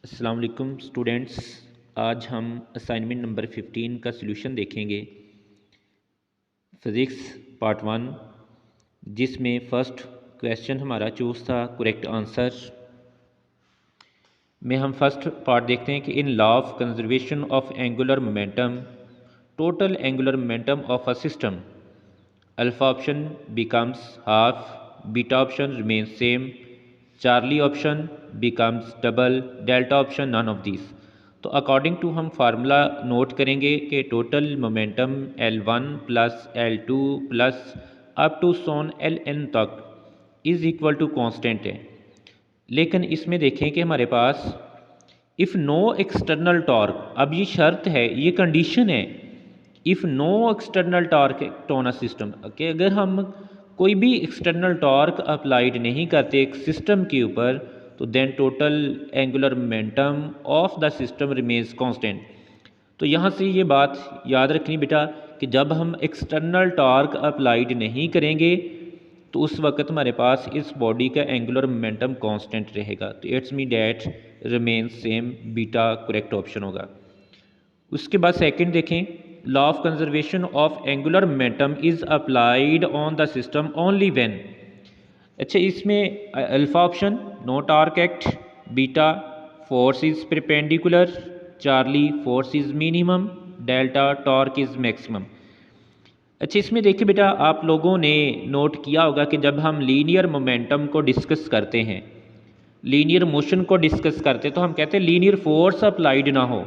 अस्सलाम वालेकुम स्टूडेंट्स। आज हम असाइनमेंट नंबर 15 का सलूशन देखेंगे, फ़िज़िक्स पार्ट 1, जिसमें फ़र्स्ट क्वेश्चन हमारा चूज़ था करेक्ट आंसर में। हम फर्स्ट पार्ट देखते हैं कि in law of conservation of angular momentum total angular momentum of a system alpha option becomes half, beta option remain same, charlie option becomes double, delta option none of this. तो according to हम formula note करेंगे कि total momentum L1 plus L2 plus up to so on Ln तक is equal to constant है। लेकिन इसमें देखें कि हमारे पास इफ़ नो एक्सटर्नल टॉर्क, अब ये शर्त है, ये कंडीशन है, if no external torque on a system, कि अगर हम कोई भी एक्सटर्नल टॉर्क अप्लाइड नहीं करते एक सिस्टम के ऊपर, तो then total angular momentum of the system remains constant. तो यहाँ से ये बात याद रखनी बेटा कि जब हम एक्सटर्नल टॉर्क अप्लाइड नहीं करेंगे तो उस वक्त हमारे पास इस बॉडी का एंगुलर मोमेंटम कांस्टेंट रहेगा। तो it's me that remain same, beta correct option होगा। उसके बाद सेकंड देखें, law of conservation of angular momentum is applied on the system only when. अच्छा, इसमें alpha option no torque act, beta force is perpendicular, charlie force is minimum, delta torque is maximum. अच्छा, इसमें देखिए बेटा, आप लोगों ने नोट किया होगा कि जब हम लीनियर मोमेंटम को डिस्कस करते हैं, लीनियर मोशन को डिस्कस करते हैं, तो हम कहते हैं लीनियर फोर्स अप्लाइड ना हो।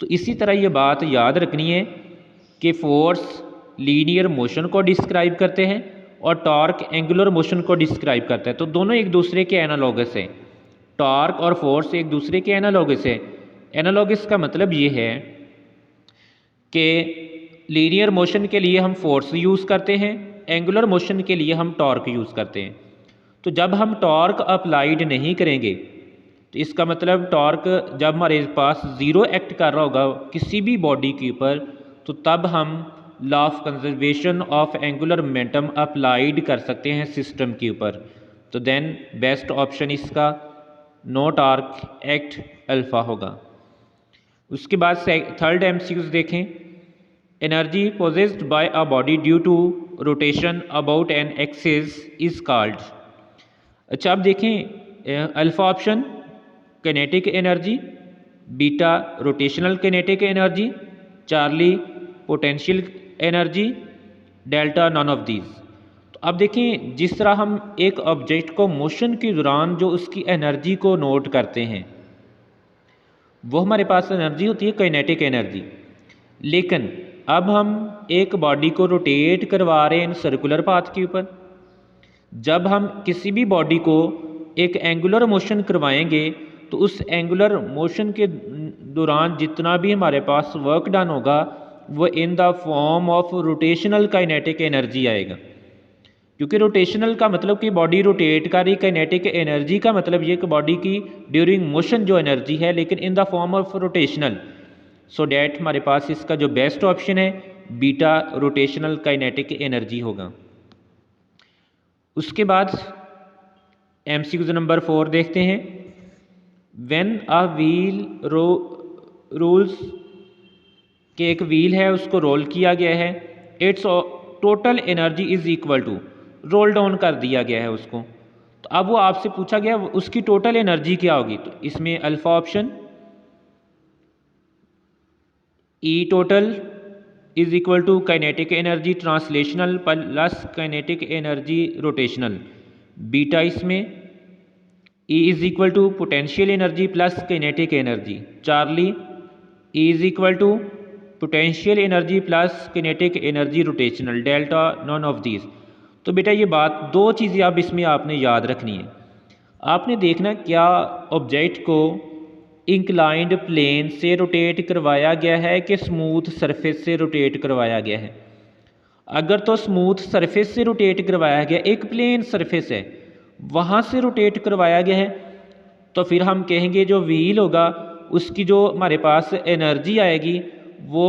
तो इसी तरह ये बात याद रखनी है कि फोर्स लीनियर मोशन को डिस्क्राइब करते हैं और टॉर्क एंगुलर मोशन को डिस्क्राइब करता है। तो दोनों एक दूसरे के एनालॉगस हैं, टॉर्क और फोर्स एक दूसरे के एनालॉगस है। एनालॉगस का मतलब ये है कि लीनियर मोशन के लिए हम फोर्स यूज़ करते हैं, एंगुलर मोशन के लिए हम टॉर्क यूज़ करते हैं। तो जब हम टॉर्क अप्लाइड नहीं करेंगे तो इसका मतलब टॉर्क जब हमारे पास ज़ीरो एक्ट कर रहा होगा किसी भी बॉडी के ऊपर, तो तब हम law of conservation of angular momentum applied कर सकते हैं सिस्टम के ऊपर। तो देन बेस्ट ऑप्शन इसका नो टॉर्क एक्ट अल्फा होगा। उसके बाद थर्ड एमसीक्यूज देखें, energy possessed by a body due to rotation about an axis is called. अच्छा, अब देखें alpha option kinetic energy, beta rotational kinetic energy, charlie potential energy, delta none of these. तो अब देखें, जिस तरह हम एक ऑब्जेक्ट को मोशन के दौरान जो उसकी एनर्जी को नोट करते हैं, वो हमारे पास एनर्जी होती है काइनेटिक एनर्जी। लेकिन अब हम एक बॉडी को रोटेट करवा रहे हैं सर्कुलर पाथ के ऊपर, जब हम किसी भी बॉडी को एक एंगुलर मोशन करवाएंगे तो उस एंगुलर मोशन के दौरान जितना भी हमारे पास वर्क डन होगा वो in the form of rotational kinetic energy आएगा। क्योंकि रोटेशनल का मतलब कि बॉडी रोटेट कर रही, काइनेटिक एनर्जी का मतलब ये कि बॉडी की ड्यूरिंग मोशन जो एनर्जी है, लेकिन in the form of rotational. So that हमारे पास इसका जो बेस्ट ऑप्शन है बीटा रोटेशनल काइनेटिक एनर्जी होगा। उसके बाद एमसीक्यू नंबर 4 देखते हैं, व्हेन अ व्हील रूल्स के एक व्हील है उसको रोल किया गया है, its total energy is equal to, roll down कर दिया गया है उसको, तो अब वो आपसे पूछा गया उसकी टोटल एनर्जी क्या होगी। तो इसमें alpha option E total is equal to kinetic energy translational plus kinetic energy rotational, beta इसमें E is equal to potential energy plus kinetic energy, Charlie E is equal to potential energy plus kinetic energy rotational, delta none of these. तो बेटा ये बात, दो चीज़ें अब इसमें आपने याद रखनी है। आपने देखना क्या ऑब्जेक्ट को इंक्लाइंड प्लेन से रोटेट करवाया गया है कि स्मूथ सरफेस से रोटेट करवाया गया है। अगर तो स्मूथ सरफेस से रोटेट करवाया गया, एक प्लेन सरफेस है वहाँ से रोटेट करवाया गया है, तो फिर हम कहेंगे जो व्हील होगा उसकी जो हमारे पास एनर्जी आएगी वो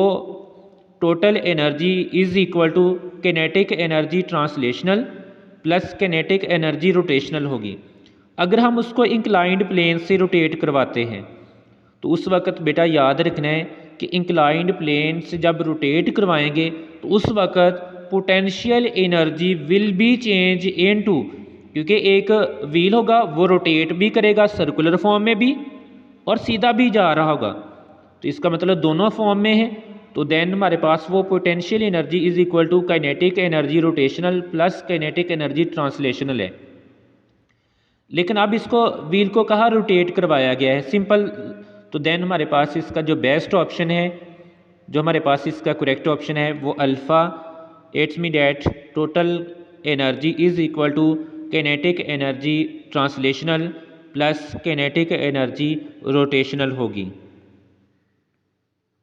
total energy is equal to kinetic energy translational plus kinetic energy rotational होगी। अगर हम उसको इंक्लाइंड प्लेन से रोटेट करवाते हैं तो उस वक़्त बेटा याद रखना है कि इंक्लाइंड प्लेन से जब रोटेट करवाएंगे तो उस वक़्त potential energy will be change into, क्योंकि एक व्हील होगा वो रोटेट भी करेगा सर्कुलर फॉर्म में भी और सीधा भी जा रहा होगा, तो इसका मतलब दोनों फॉर्म में है। तो देन हमारे पास वो potential energy is equal to kinetic energy rotational plus kinetic energy translational है। लेकिन अब इसको व्हील को कहाँ रोटेट करवाया गया है, सिंपल। तो देन हमारे पास इसका जो बेस्ट ऑप्शन है, जो हमारे पास इसका करेक्ट ऑप्शन है वो alpha. It's mean that total energy is equal to kinetic energy translational plus kinetic energy rotational होगी।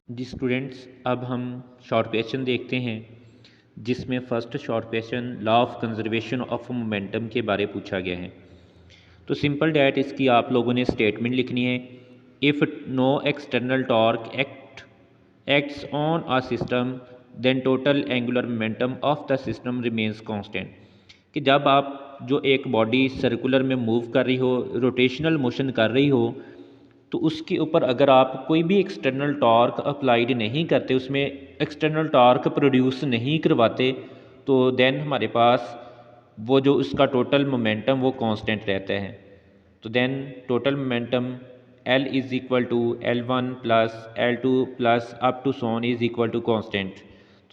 जी स्टूडेंट्स, अब हम शॉर्ट क्वेश्चन देखते हैं, जिसमें first short question law of conservation of momentum के बारे पूछा गया है। तो सिंपल डैट इसकी आप लोगों ने स्टेटमेंट लिखनी है। If no external torque acts on a system then total angular momentum of the system remains constant. कि जब आप जो एक बॉडी सर्कुलर में मूव कर रही हो, रोटेशनल मोशन कर रही हो, तो उसके ऊपर अगर आप कोई भी एक्सटर्नल टॉर्क अप्लाइड नहीं करते, उसमें एक्सटर्नल टॉर्क प्रोड्यूस नहीं करवाते, तो देन हमारे पास वो जो उसका टोटल मोमेंटम वो कांस्टेंट रहता है। तो then total momentum L is equal to L1 plus L2 plus up to सोन इज़ इक्वल टू कांस्टेंट।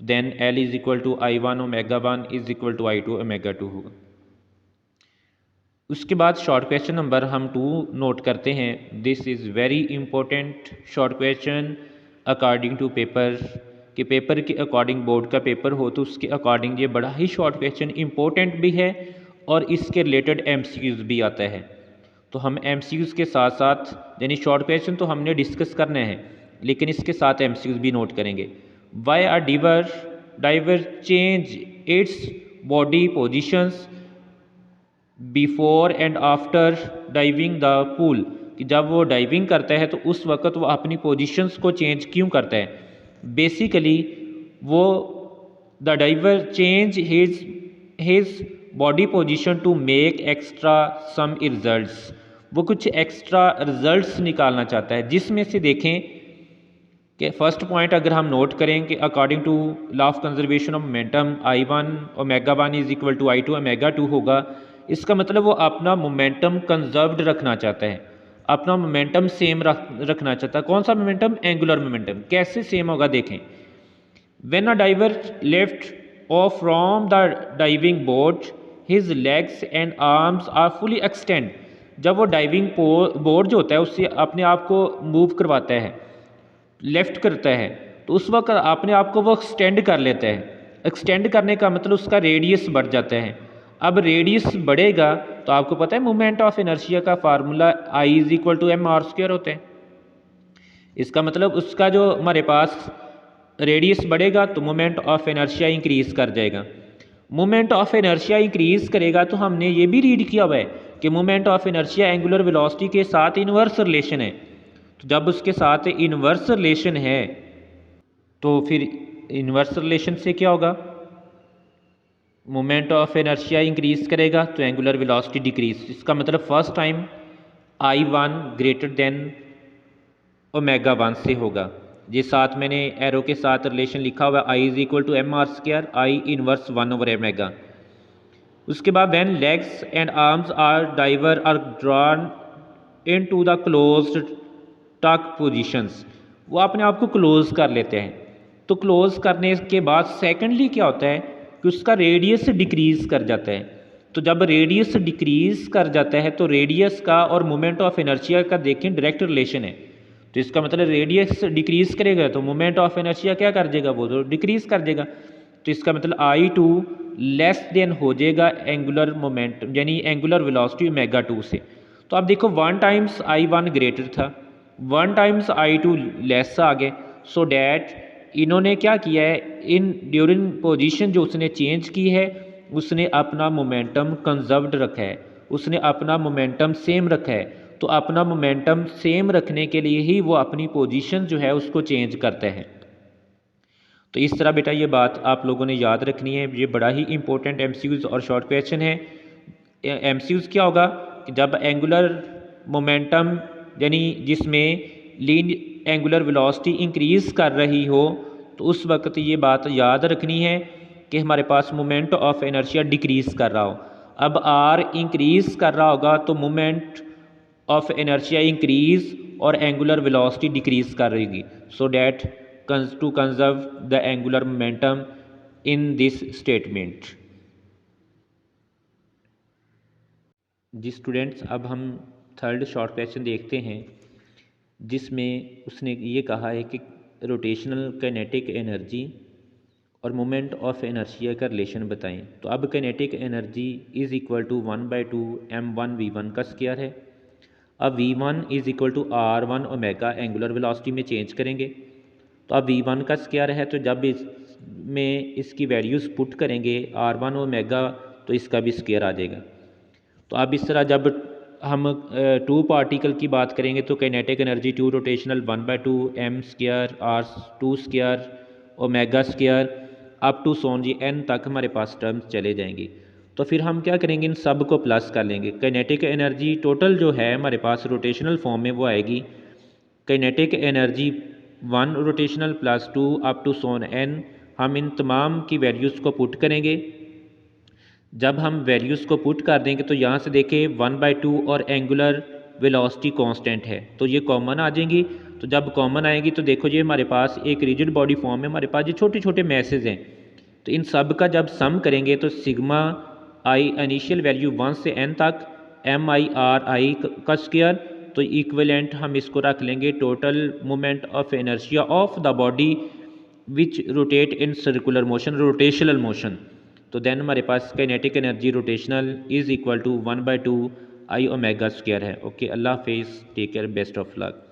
तो then L is equal to I1 omega 1 is equal to I2 omega 2 होगा। उसके बाद short question number हम 2 note करते हैं। This is very important short question according to paper, कि paper के अकॉर्डिंग, बोर्ड का पेपर हो तो उसके अकॉर्डिंग ये बड़ा ही शॉर्ट क्वेश्चन इंपॉर्टेंट भी है और इसके रिलेटेड एमसीक्यूज़ भी आता है। तो हम एमसीक्यूज़ के साथ साथ, यानी शॉर्ट क्वेश्चन तो हमने डिस्कस करने हैं, लेकिन इसके साथ एमसीक्यूज़ भी नोट करेंगे। Why are diver change its body positions before and after diving the pool, कि जब वो डाइविंग करता है तो उस वक़्त वो अपनी पोजीशंस को चेंज क्यों करता है। बेसिकली वो the diver change his body position to make extra some results, वो कुछ एक्स्ट्रा रिजल्ट्स निकालना चाहता है, जिसमें से देखें कि फर्स्ट पॉइंट अगर हम नोट करें कि according to law of conservation of momentum I1 omega 1 is equal to I2 omega 2 होगा। इसका मतलब वो अपना मोमेंटम कंजर्व्ड रखना चाहता है, अपना मोमेंटम सेम रखना चाहता है। कौन सा मोमेंटम? Angular momentum. कैसे सेम होगा देखें। When a diver left off from the diving board his legs and arms are fully extend, जब वो डाइविंग बोर्ड जो होता है उससे अपने आप को मूव करवाता है, लेफ्ट करता है, तो उस वक्त अपने आप को वो एक्सटेंड कर लेता है। एक्सटेंड करने का मतलब उसका रेडियस बढ़ जाता है। अब रेडियस बढ़ेगा तो आपको पता है मोमेंट ऑफ इनर्शिया का formula I is equal to M R square होता है। इसका मतलब उसका जो हमारे पास रेडियस बढ़ेगा तो मोमेंट ऑफ इनर्शिया इंक्रीज कर जाएगा। मोमेंट ऑफ इनर्शिया इंक्रीज करेगा तो हमने ये भी रीड किया हुआ है कि moment of inertia angular velocity के साथ इनवर्स रिलेशन है। तो जब उसके साथ इनवर्स रिलेशन है तो फिर इनवर्स रिलेशन से क्या होगा, मोमेंट ऑफ इनर्शिया इंक्रीज करेगा तो एंगुलर वेलोसिटी डिक्रीज। इसका मतलब first time I1 greater than omega 1 से होगा। ये साथ मैंने एरो के साथ रिलेशन लिखा हुआ है, I is equal to M R square I inverse 1 over omega. उसके बाद when legs and arms are diver are drawn into the closed tuck positions, वो अपने आप को क्लोज कर लेते हैं। तो क्लोज करने के बाद सेकेंडली क्या होता है कि उसका रेडियस डिक्रीज कर जाता है। तो जब रेडियस डिक्रीज कर जाता है तो रेडियस का और मोमेंट ऑफ इनर्शिया का देखें डायरेक्ट रिलेशन है। तो इसका मतलब रेडियस डिक्रीज करेगा तो मोमेंट ऑफ इनर्शिया क्या कर देगा, वो तो डिक्रीज कर देगा। तो इसका मतलब I2 लेस देन हो जाएगा एंगुलर मोमेंटम, यानी एंगुलर वेलोसिटी ओमेगा 2 से। तो आप देखो 1 टाइम्स I1 ग्रेटर था, 1 टाइम्स I2 लेस आ गए। सो डैट इन्होंने क्या किया है, इन ड्यूरिंग पोजीशन जो उसने चेंज की है उसने अपना मोमेंटम कंजर्व्ड रखा है, उसने अपना मोमेंटम सेम रखा है। तो अपना मोमेंटम सेम रखने के लिए ही वो अपनी पोजीशन जो है उसको चेंज करता है। तो इस तरह बेटा ये बात आप लोगों ने याद रखनी है। ये बड़ा ही इंपॉर्टेंट एमसीक्यूज़ और शॉर्ट क्वेश्चन है। एमसीक्यूज़ क्या होगा कि जब एंगुलर मोमेंटम यानी जिसमें लीन एंगुलर वेलोसिटी इंक्रीज़ कर रही हो तो उस वक्त ये बात याद रखनी है कि हमारे पास मोमेंट ऑफ इनर्शिया डिक्रीज़ कर रहा हो। अब आर इंक्रीज़ कर रहा होगा तो मोमेंट ऑफ इनर्शिया इंक्रीज़ और एंगुलर वेलोसिटी डिक्रीज़ कर रहेगी, so that to conserve the angular momentum in this statement. जी स्टूडेंट्स, अब हम थर्ड शॉर्ट क्वेश्चन देखते हैं जिसमें उसने ये कहा है कि रोटेशनल काइनेटिक एनर्जी और मोमेंट ऑफ इनर्शिया का रिलेशन बताएं। तो अब kinetic energy is equal to 1/2 m1v1 का स्क्वायर है। अब v1 is equal to r1 omega angular velocity में चेंज करेंगे। तो अब v1 का स्क्वायर है तो जब इसमें इसकी वैल्यूज़ पुट करेंगे r1 ओमेगा तो इसका भी स्क्वायर आ जाएगा। तो अब इस तरह जब हम टू पार्टिकल की बात करेंगे तो kinetic energy to rotational 1/2 m square r2 square omega square up to so on जी n तक हमारे पास टर्म्स चले जाएंगी। तो फिर हम क्या करेंगे, इन सब को प्लस कर लेंगे। काइनेटिक एनर्जी टोटल जो है हमारे पास रोटेशनल फॉर्म में वो आएगी kinetic energy 1 rotational plus 2 up to so on n। हम इन तमाम की वैल्यूज़ को पुट करेंगे। जब हम वैल्यूज़ को पुट कर देंगे तो यहाँ से देखें 1/2 और एंगुलर वेलोसिटी कांस्टेंट है तो ये कॉमन आ जाएंगी। तो जब कॉमन आएगी तो देखो ये हमारे पास एक रिजिड बॉडी फॉर्म में हमारे पास ये छोटे छोटे मैसेज हैं। तो इन सब का जब सम करेंगे तो सिग्मा आई इनिशियल वैल्यू 1 से n तक MIRI का स्क्वायर, तो इक्विवेलेंट हम इसको रख लेंगे total moment of inertia of the body which rotate in circular motion, rotational motion. तो देन हमारे पास kinetic energy rotational is equal to 1/2 I omega square है। ओके, अल्लाह हाफिज़, take care, best of luck.